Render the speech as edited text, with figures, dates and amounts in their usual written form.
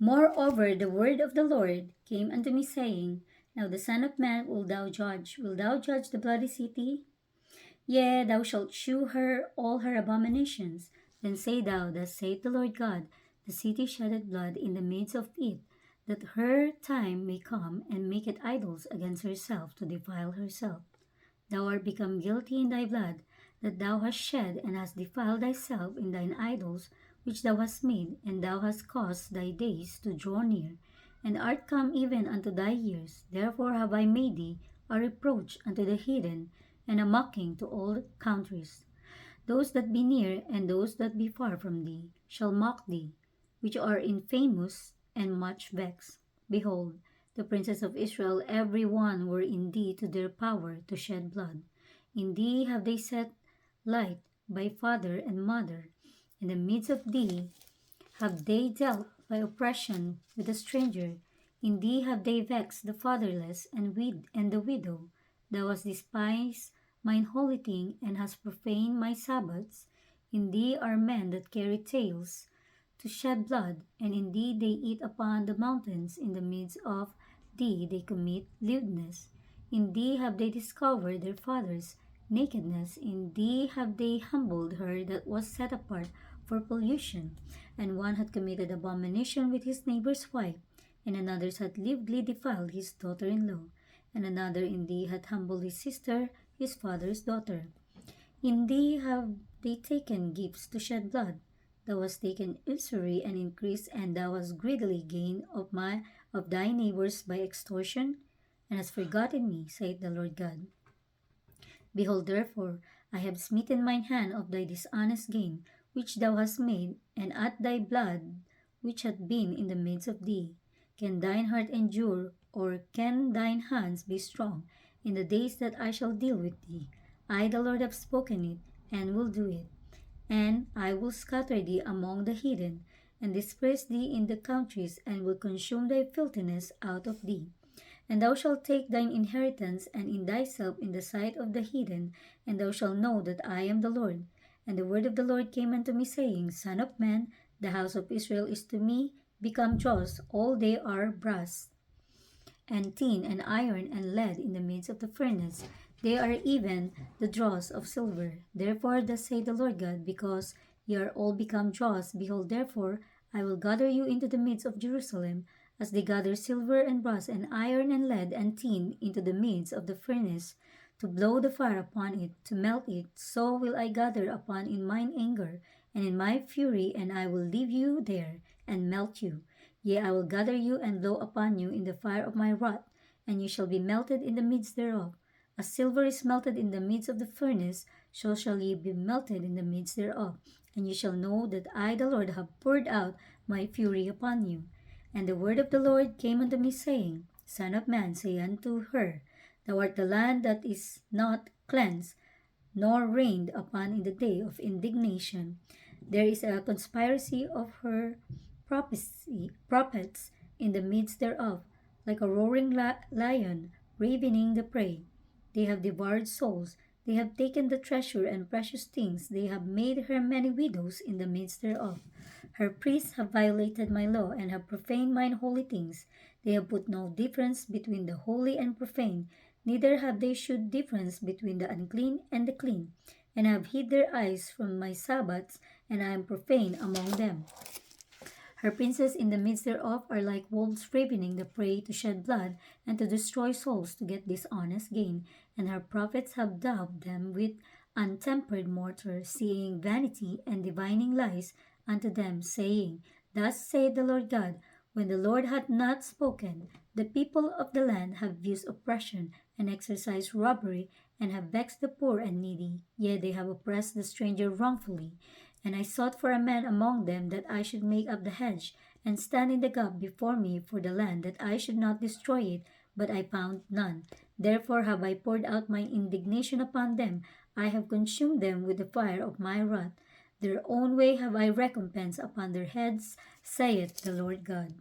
Moreover, the word of the Lord came unto me, saying, Now the Son of Man, wilt thou judge the bloody city? Yea, thou shalt shew her all her abominations. Then say thou, Thus saith the Lord God, the city sheddeth blood in the midst of it, that her time may come, and maketh idols against herself to defile herself. Thou art become guilty in thy blood, that thou hast shed, and hast defiled thyself in thine idols, which thou hast made, and thou hast caused thy days to draw near, and art come even unto thy years. Therefore have I made thee a reproach unto the heathen, and a mocking to all countries. Those that be near and those that be far from thee shall mock thee, which are infamous and much vexed. Behold, the princes of Israel every one were in thee to their power to shed blood. In thee have they set light by father and mother. In the midst of thee have they dealt by oppression with the stranger. In thee have they vexed the fatherless and the widow. Thou hast despised mine holy thing, and hast profaned my Sabbaths. In thee are men that carry tales to shed blood, and in thee they eat upon the mountains. In the midst of thee they commit lewdness. In thee have they discovered their father's nakedness. In thee have they humbled her that was set apart for pollution. And one had committed abomination with his neighbor's wife, and another had lewdly defiled his daughter-in-law, and another in thee hath humbled his sister, his father's daughter. In thee have they taken gifts to shed blood. Thou hast taken usury and increase, and thou hast greedily gained of thy neighbors by extortion, and hast forgotten me, saith the Lord God. Behold, therefore, I have smitten mine hand of thy dishonest gain, which thou hast made, and at thy blood, which hath been in the midst of thee. Can thine heart endure, or can thine hands be strong in the days that I shall deal with thee? I, the Lord, have spoken it, and will do it. And I will scatter thee among the heathen, and disperse thee in the countries, and will consume thy filthiness out of thee. And thou shalt take thine inheritance and in thyself in the sight of the heathen, and thou shalt know that I am the Lord. And the word of the Lord came unto me, saying, Son of man, the house of Israel is to me become dross. All they are brass, and tin, and iron, and lead in the midst of the furnace. They are even the dross of silver. Therefore thus saith the Lord God, because ye are all become dross, behold, therefore I will gather you into the midst of Jerusalem, as they gather silver and brass and iron and lead and tin into the midst of the furnace, to blow the fire upon it, to melt it. So will I gather upon in mine anger and in my fury, and I will leave you there and melt you. Yea, I will gather you and blow upon you in the fire of my wrath, and you shall be melted in the midst thereof. As silver is melted in the midst of the furnace, so shall ye be melted in the midst thereof. And ye shall know that I, the Lord, have poured out my fury upon you. And the word of the Lord came unto me, saying, Son of man, say unto her, Thou art the land that is not cleansed, nor rained upon in the day of indignation. There is a conspiracy of her prophets in the midst thereof, like a roaring lion ravening the prey. They have devoured souls. They have taken the treasure and precious things. They have made her many widows in the midst thereof. Her priests have violated my law, and have profaned mine holy things. They have put no difference between the holy and profane, neither have they shewed difference between the unclean and the clean, and have hid their eyes from my Sabbaths, and I am profane among them. Her princes in the midst thereof are like wolves ravening the prey to shed blood, and to destroy souls to get dishonest gain. And her prophets have daubed them with untempered mortar, seeing vanity and divining lies unto them, saying, Thus saith the Lord God, when the Lord hath not spoken, the people of the land have used oppression, and exercised robbery, and have vexed the poor and needy. Yea, they have oppressed the stranger wrongfully. And I sought for a man among them, that I should make up the hedge, and stand in the gap before me for the land, that I should not destroy it, but I found none. Therefore have I poured out mine indignation upon them. I have consumed them with the fire of my wrath. Their own way have I recompensed upon their heads, saith the Lord God.